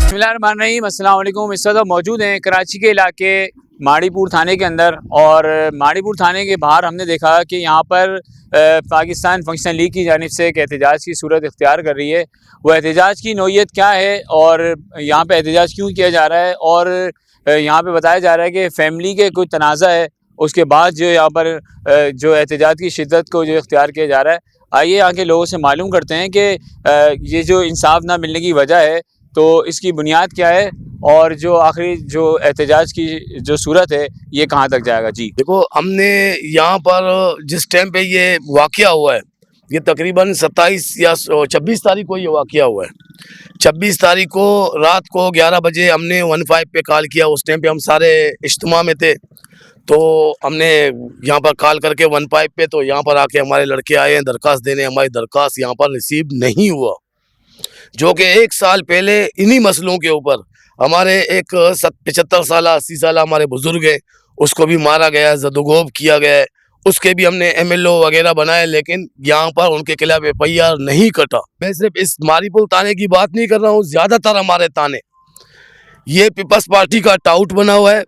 बिस्मिल्लाहिर्रहमानिर्रहीम, अस्सलाम वालेकुम। इस वक्त मौजूद हैं कराची के इलाके माड़ीपुर थाने के अंदर, और माड़ीपुर थाने के बाहर हमने देखा कि यहाँ पर पाकिस्तान फंक्शन लीग की जानिब से एक एहतजाज की सूरत इख्तियार कर रही है। वो एहतजाज की नौइयत क्या है और यहाँ पे एहतजाज क्यों किया जा रहा है, और यहाँ पे बताया जा रहा है कि फ़ैमिली के कोई तनाज़ा है, उसके बाद जो यहाँ पर जो एहतजाज की शिद्दत को जो इख्तियार किया जा रहा है। आइए यहाँ के लोगों से मालूम करते हैं कि ये जो इंसाफ ना मिलने की वजह है तो इसकी बुनियाद क्या है, और जो आखिरी जो एहतजाज की जो सूरत है ये कहाँ तक जाएगा। जी देखो, हमने यहाँ पर जिस टाइम पे ये वाक़या हुआ है, ये तकरीबन 27 या 26 तारीख को ये वाक़या हुआ है। 26 तारीख को रात को 11 बजे हमने 15 पे कॉल किया। उस टाइम पे हम सारे इज्तिमा में थे, तो हमने यहाँ पर कॉल करके 15 पे, तो यहाँ पर आके हमारे लड़के आए हैं दरख्वास्त देने। हमारी दरख्वास्त यहाँ पर रिसीव नहीं हुआ, जो कि 1 साल पहले इन्हीं मसलों के ऊपर हमारे एक 75 साल 80 साल हमारे बुज़ुर्ग हैं, उसको भी मारा गया, ज़दोगोब किया गया है। उसके भी हमने MLO वगैरह बनाए, लेकिन यहाँ पर उनके खिलाफ FIR नहीं कटा। मैं सिर्फ इस माड़ीपुर थाने की बात नहीं कर रहा हूँ, ज़्यादातर हमारे थाने ये पीपल्स पार्टी का टाउट बना हुआ है,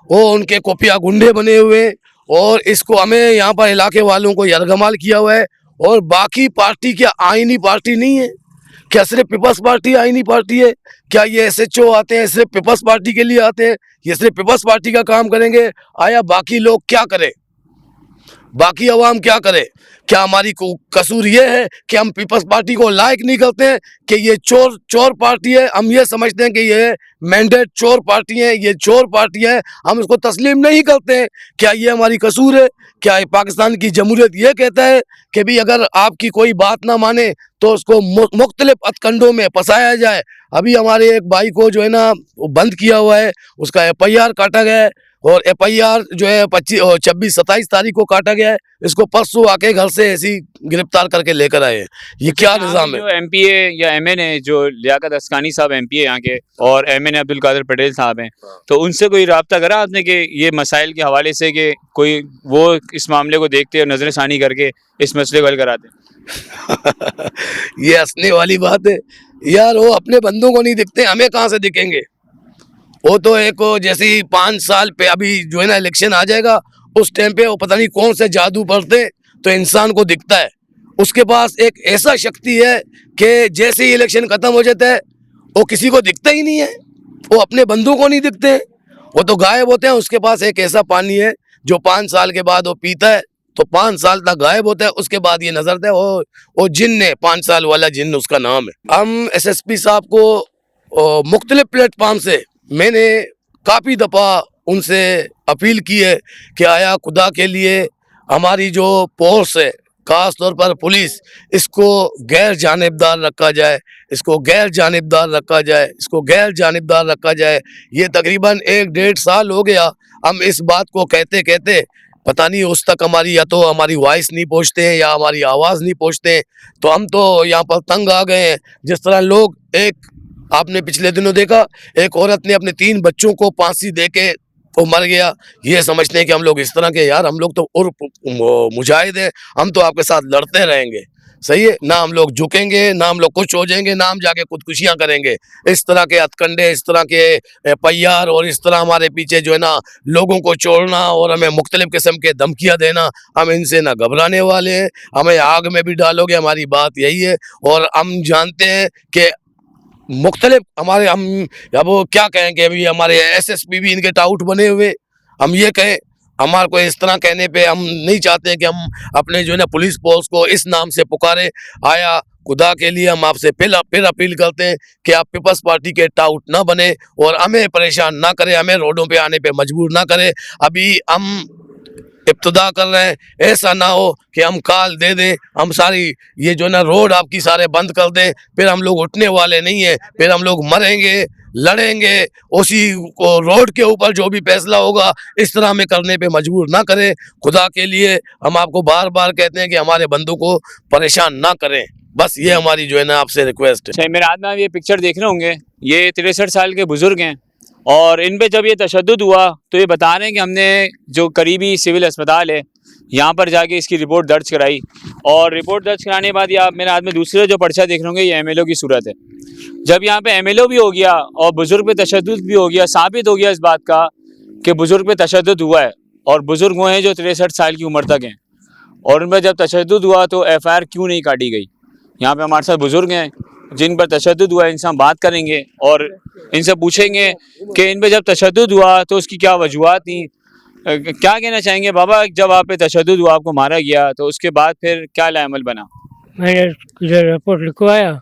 वो उनके कोपिया गुंडे बने हुए हैं, और इसको हमें यहाँ पर इलाके वालों को यरगमाल किया हुआ है। और बाकी पार्टी क्या आईनी पार्टी नहीं है? क्या सिर्फ पीपल्स पार्टी आईनी पार्टी है? क्या ये SHO आते हैं सिर्फ पीपल्स पार्टी के लिए आते हैं? ये सिर्फ पीपल्स पार्टी का काम करेंगे? आया बाकी लोग क्या करें, बाकी अवाम क्या करे? क्या हमारी कसूर ये है कि हम पीपल्स पार्टी को लायक नहीं करते हैं कि ये चोर पार्टी है? हम ये समझते हैं कि ये मैंडेट चोर पार्टी है, ये चोर पार्टी है, हम इसको तस्लीम नहीं करते हैं। क्या ये हमारी कसूर है? क्या पाकिस्तान की जमहूरियत ये कहता है कि भी अगर आपकी कोई बात ना माने तो उसको मुख्तलिफ हथकंडों में फंसाया जाए? अभी हमारे एक भाई को जो है ना वो बंद किया हुआ है, उसका FIR काटा गया है, और FIR जो है 26-27 तारीख को काटा गया है। इसको परसों आके घर से ऐसी गिरफ्तार करके लेकर आए हैं। ये क्या निज़ाम है? जो MPA या MNA जो लियाकत अस्कानी साहब MPA यहाँ के, और MNA अब्दुल कादिर पटेल साहब हैं, तो उनसे कोई रब्ता करा आपने कि ये मसाइल के हवाले से कि कोई वो इस मामले को देखते और नजर षानी करके इस मसले को हल कराते? ये हंसने वाली बात है यार, वो अपने बंदों को नहीं दिखते, हमें कहाँ से दिखेंगे? वो तो एक जैसे 5 साल पे अभी जो है ना इलेक्शन आ जाएगा, उस टाइम पे वो पता नहीं कौन से जादू पढ़ते तो इंसान को दिखता है। उसके पास एक ऐसा शक्ति है कि जैसे ही इलेक्शन खत्म हो जाता है वो किसी को दिखता ही नहीं है, वो अपने बंदू को नहीं दिखते हैं, वो तो गायब होते हैं। उसके पास एक ऐसा पानी है जो 5 साल के बाद वो पीता है तो 5 साल तक गायब होता है, उसके बाद ये नजर आता है वो जिन्न है, 5 साल वाला जिन्न उसका नाम है। हम SSP साहब को मुख्तलिफ प्लेटफार्म से मैंने काफ़ी दफ़ा उनसे अपील की है कि आया खुदा के लिए हमारी जो फोर्स है, ख़ास तौर पर पुलिस, इसको गैर जानिबदार रखा जाए, इसको गैर जानिबदार रखा जाए, इसको गैर जानिबदार रखा जाए। ये तकरीबन 1-1.5 साल हो गया हम इस बात को कहते कहते, पता नहीं उस तक हमारी या तो हमारी वॉइस नहीं पहुँचते हैं या हमारी आवाज़ नहीं पहुँचते हैं, तो हम तो यहाँ पर तंग आ गए हैं। जिस तरह लोग, एक आपने पिछले दिनों देखा एक औरत ने अपने 3 बच्चों को फांसी दे के वो मर गया। ये समझते हैं कि हम लोग इस तरह के, यार हम लोग तो और मुजाहिद हैं, हम तो आपके साथ लड़ते रहेंगे, सही है ना? हम लोग झुकेंगे ना, हम लोग कुछ हो जाएंगे ना, हम जाके खुदकुशियाँ करेंगे। इस तरह के हथकंडे, इस तरह के FIR और इस तरह हमारे पीछे जो है ना लोगों को छोड़ना और हमें मुख्तलिफ किस्म के धमकियाँ देना, हम इनसे ना घबराने वाले हैं। हमें आग में भी डालोगे, हमारी बात यही है। और हम जानते हैं कि मुख्तलिफ हमारे, हम अब वो क्या कहें कि अभी हमारे SSP भी इनके टाउट बने हुए। हम ये कहें, हमारे को इस तरह कहने पे हम नहीं चाहते कि हम अपने जो है ना पुलिस फोर्स को इस नाम से पुकारें। आया खुदा के लिए हम आपसे फिर अपील करते हैं कि आप पीपल्स पार्टी के टाउट ना बने और हमें परेशान ना करें, हमें रोडों पे आने पे मजबूर ना करें। अभी हम इब्तिदा कर रहे हैं, ऐसा ना हो कि हम कॉल दे दें, हम सारी ये जो ना रोड आपकी सारे बंद कर दें, फिर हम लोग उठने वाले नहीं हैं, फिर हम लोग मरेंगे, लड़ेंगे। उसी को रोड के ऊपर जो भी फैसला होगा इस तरह में करने पे मजबूर ना करें। खुदा के लिए हम आपको बार बार कहते हैं कि हमारे बंदों को परेशान ना करें। बस ये हमारी जो है ना आपसे रिक्वेस्ट है। मेरे हाथ में आप ये पिक्चर देख रहे होंगे, ये 63 साल के बुज़ुर्ग हैं, और इन पे जब ये तशद्दुद हुआ तो ये बता रहे हैं कि हमने जो करीबी सिविल अस्पताल है यहाँ पर जाके इसकी रिपोर्ट दर्ज कराई, और रिपोर्ट दर्ज कराने के बाद ये आप मेरे हाथ में दूसरे जो पर्चा देख रहे होंगे, ये एमएलओ की सूरत है। जब यहाँ पे एमएलओ भी हो गया और बुजुर्ग पे तशद्दुद भी हो गया, साबित हो गया इस बात का कि बुजुर्ग पे तशद्दुद हुआ है, और बुजुर्ग वो हैं जो 63 साल की उम्र तक हैं, और उन पर जब तशद्दुद हुआ तो एफआईआर क्यों नहीं काटी गई। यहाँ पे हमारे साथ बुजुर्ग हैं जिन पर तशद्दुद हुआ है, इनसे हम बात करेंगे और इनसे पूछेंगे कि इन पर जब तशद्दुद हुआ तो उसकी क्या वजूहत थी। क्या कहना चाहेंगे बाबा, जब आप पे तशद्दुद हुआ, आपको मारा गया, तो उसके बाद फिर क्या लाएमल बना? मैंने इधर रिपोर्ट लिखवाया,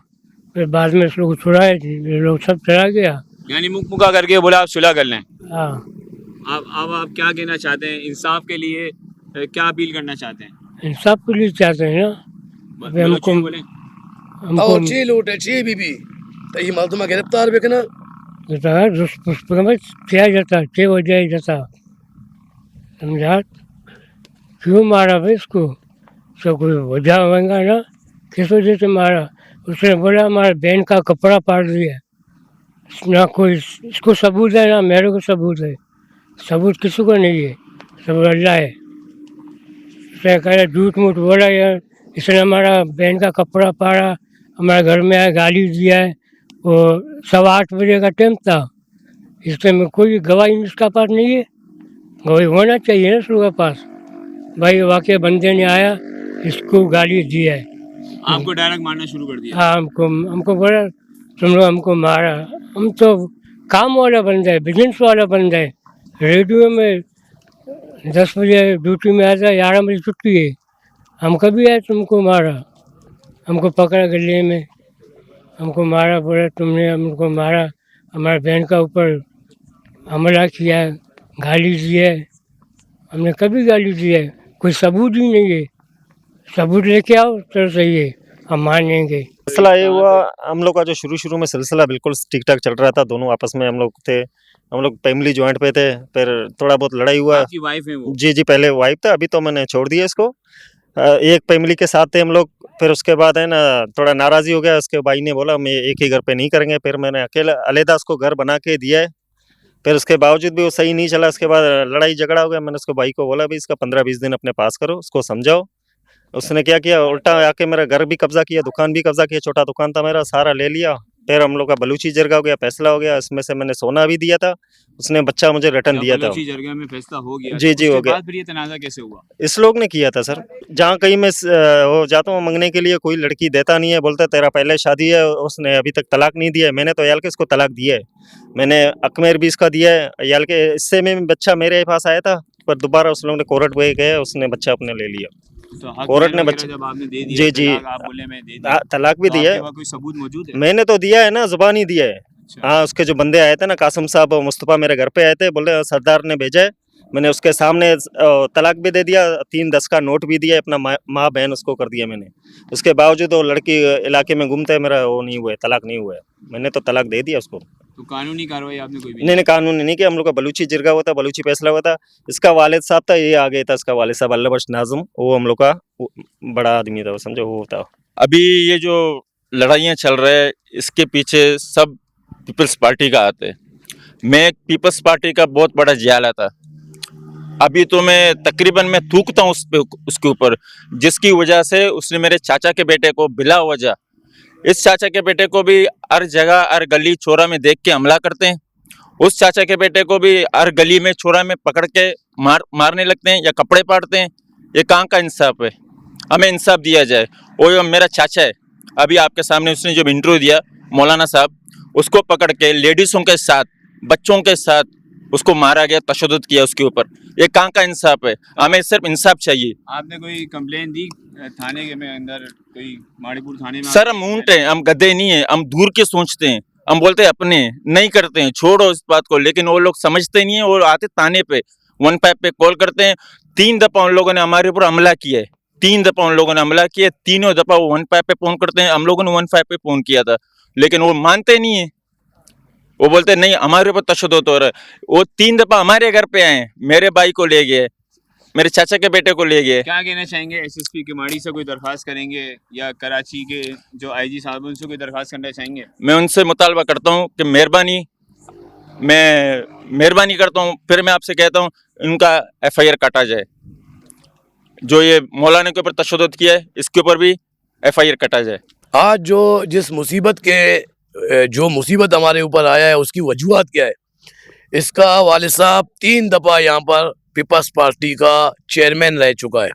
फिर बाद में इसको छुड़ाए, ये लोग सब चला गया। यानी मुख मुका करके बोला आप सुलह कर लें। हाँ, अब आप क्या कहना चाहते हैं, इंसाफ के लिए क्या अपील करना चाहते हैं? इंसाफ के लिए चाहते हैं ना। अभी हमको बोले हमको ची लूटे ची बीबी तो ये मर्दमा गिरफ्तार बेकना दुष्प्रमच किया जाता, क्या वजह जाता, समझा? क्यों मारा भाई इसको? तो कोई वजह होगा ना, किस वजह से मारा? उसने बोला हमारे बहन का कपड़ा फाड़ दिया। ना कोई इसको सबूत है, ना मेरे को सबूत है। सबूत किसी को नहीं है, सब अल्लाह है। उसने कहा झूठ मूठ बोला यार, इसने हमारा बहन का कपड़ा फाड़ा, हमारे घर में आया, गाली दिया है। वो 8:15 बजे का टाइम था, इसमें कोई गवाही इसका पास नहीं है। गवाही होना चाहिए ना इसके पास, भाई वाकई बंदे ने आया, इसको गाली दिया है। आपको डायरेक्ट मारना शुरू कर दिया? हाँ, हमको बोला तुम लोग हमको मारा। हम तो काम वाला बंदा है, बिजनेस वाला बंदा है। रेडियो में 10 बजे ड्यूटी में आता है, 11 बजे छुट्टी है। हम कभी आए तुमको मारा? हमको पकड़ा गले में, हमको मारा, बोला तुमने हमको मारा, हमारे बहन का ऊपर हमला किया है, गाली दी है। हमने कभी गाली दी है? कोई सबूत ही नहीं है। सबूत लेके आओ तो सही है, हम मानेंगे। सिलसिला ये हुआ, हम लोग का जो शुरू में सिलसिला बिल्कुल ठीक ठाक चल रहा था, दोनों आपस में हम लोग थे, हम लोग फैमिली जॉइंट पे थे। फिर थोड़ा बहुत लड़ाई हुआ। आपकी वाइफ है वो? जी, पहले वाइफ था, अभी तो मैंने छोड़ दिया इसको। एक फैमिली के साथ थे हम लोग। फिर उसके बाद है ना, थोड़ा नाराज़ी हो गया, उसके भाई ने बोला हम एक ही घर पे नहीं करेंगे। फिर मैंने अकेला अलहदा उसको घर बना के दिया है। फिर उसके बावजूद भी वो सही नहीं चला, उसके बाद लड़ाई झगड़ा हो गया। मैंने उसको भाई को बोला, भाई इसका 15-20 दिन अपने पास करो, उसको समझाओ। उसने क्या किया, उल्टा आके मेरा घर भी कब्जा किया, दुकान भी कब्जा किया, छोटा दुकान था मेरा, सारा ले लिया। फिर हम लोग का बलूची जरगा हो गया, फैसला हो गया, इसमें से मैंने सोना भी दिया था, उसने बच्चा मुझे रिटर्न दिया था। बलूची जरगा में फैसला हो गया? जी, तो हो उसके गया। बाद फिर ये तनाज़ा कैसे हुआ? इस लोग ने किया था सर। जहाँ कहीं मैं वो जाता हूँ मंगने के लिए, कोई लड़की देता नहीं है, बोलता तेरा पहले शादी है, उसने अभी तक तलाक नहीं दिया है। मैंने तो याल के इसको तलाक दिया है, मैंने अकमेर भी इसका दिया है याल के। इससे में बच्चा मेरे पास आया था, पर दोबारा उस लोग ने कोर्ट में गए, उसने बच्चा अपने ले लिया। तो हक कोर्ट ने वगैरह बच्चे, जब आपने दे दिया, जी, तलाक आप बोले मैं दे दिया, तलाक भी तो दिया आपके है। पास कोई सबूत मौजूद है? मैंने तो दिया है ना, जुबान ही दिया है। अच्छा। हाँ, उसके जो बंदे आए थे ना, कासिम साहब और मुस्तफ़ा मेरे घर पे आए थे, बोले सरदार ने भेजा है। मैंने उसके सामने तलाक भी दे दिया, 3-10 का नोट भी दिया, अपना माँ बहन उसको कर दिया मैंने। उसके बावजूद वो लड़की इलाके में घूमता है, मेरा वो नहीं हुआ है, तलाक नहीं हुआ है। मैंने तो तलाक दे दिया उसको। तो कानूनी कार्रवाई आपने कोई भी? नहीं, कानून नहीं किया। हम लोग का बलूची जिरगा हुआ था, बलूची फैसला हुआ था। इसका वालिद साहब था, ये आ गया था, इसका वालिद साहब अल्लाह बख्श नाज़िम, वो हम लोग का बड़ा आदमी था, वो समझो वो था। अभी ये जो लड़ाइयाँ चल रहे हैं, इसके पीछे सब पीपल्स पार्टी का हाथ है। मैं पीपल्स पार्टी का बहुत बड़ा जियाला था। अभी तो मैं तकरीबन मैं थूकता हूँ उसके ऊपर, जिसकी वजह से उसने मेरे चाचा के बेटे को बिला वजह, इस चाचा के बेटे को भी हर जगह हर गली छोरा में देख के हमला करते हैं। उस चाचा के बेटे को भी हर गली में छोरा में पकड़ के मारने लगते हैं या कपड़े पाड़ते हैं। ये कहाँ का इंसाफ है? हमें इंसाफ दिया जाए। वो मेरा चाचा है, अभी आपके सामने उसने जो इंटरव्यू दिया मौलाना साहब, उसको पकड़ के लेडीज़ों के साथ, बच्चों के साथ उसको मारा गया, तशद्दुद किया उसके ऊपर। ये कहाँ का इंसाफ है? हमें सिर्फ इंसाफ चाहिए। आपने कोई कंप्लेन दी थाने के में अंदर, कोई माड़ीपुर थाने में? सर हम ऊंट हैं, हम गधे नहीं हैं, हम दूर के सोचते हैं, हम बोलते हैं अपने नहीं करते हैं, छोड़ो इस बात को। लेकिन वो लोग समझते नहीं है, वो आते थाने पे 15 पे कॉल करते हैं। 3 दफ़ा उन लोगों ने हमारे ऊपर हमला किया है, 3 दफ़ा उन लोगों ने हमला किया, तीनों दफ़ा वो 15 पे फ़ोन करते हैं। हम लोगों ने 15 पे फ़ोन किया था, लेकिन वो मानते नहीं है। वो बोलते नहीं हमारे ऊपर तशद्दुद हो रहा है। वो 3 दफ़ा हमारे घर पे आए, मेरे भाई को ले गए, मेरे चाचा के बेटे को ले गए। क्या कहना चाहेंगे? एसएसपी के माड़ी से कोई दरख्वास्त करेंगे या कराची के जो आईजी साहब उनसे कोई दरख्वास्त करना चाहेंगे? मैं उनसे मुतालबा करता हूँ कि मैं मेहरबानी करता हूँ, फिर मैं आपसे कहता हूँ इनका FIR काटा जाए। जो ये मौलाना के ऊपर तशद्दुद किया है इसके ऊपर भी FIR कटा जाए। आज जिस मुसीबत के जो मुसीबत हमारे ऊपर आया है उसकी वजूहत क्या है, इसका वालिद साहब 3 दफ़ा यहाँ पर पीपल्स पार्टी का चेयरमैन रह चुका है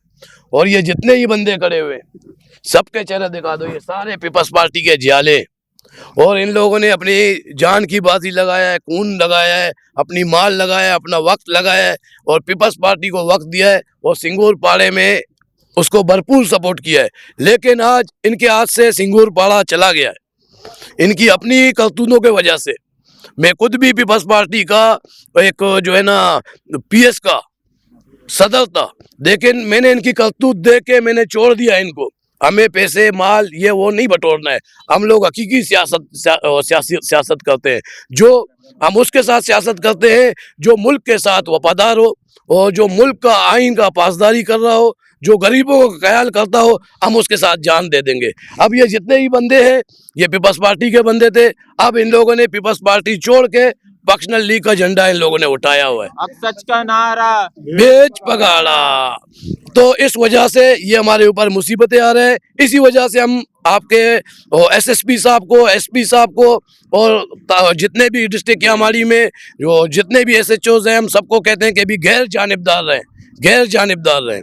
और ये जितने ही बंदे खड़े हुए सबके चेहरे दिखा दो, ये सारे पीपल्स पार्टी के जियाले और इन लोगों ने अपनी जान की बाजी लगाया है, खून लगाया है, अपनी माल लगाया है, अपना वक्त लगाया है और पीपल्स पार्टी को वक्त दिया है और सिंगूर पाड़े में उसको भरपूर सपोर्ट किया है। लेकिन आज इनके हाथ से सिंगूर पाड़ा चला गया है इनकी अपनी करतूतों के वजह से। मैं खुद भी पीपल्स पार्टी का एक जो है ना PS का सदर था, लेकिन मैंने इनकी करतूत देख के मैंने छोड़ दिया इनको। हमें पैसे माल ये वो नहीं बटोरना है, हम लोग हकीकी सियासत करते हैं। जो हम उसके साथ सियासत करते हैं जो मुल्क के साथ वफादार हो और जो मुल्क का आइन का पासदारी कर रहा हो, जो गरीबों का ख्याल करता हो, हम उसके साथ जान दे देंगे। अब ये जितने ही बंदे हैं ये पीपल्स पार्टी के बंदे थे, अब इन लोगों ने पीपल्स पार्टी छोड़ के फंक्शनल लीग का झंडा इन लोगों ने उठाया हुआ है। अब सच का नारा बेच पगाड़ा। तो इस वजह से ये हमारे ऊपर मुसीबतें आ रहे हैं। इसी वजह से हम आपके SSP साहब को, SP साहब को और जितने भी डिस्ट्रिक्ट हमारी में जो जितने भी SHOs हैं हम सबको कहते हैं कि भी गैर जानिबदार रहें, गैर जानिबदार रहें।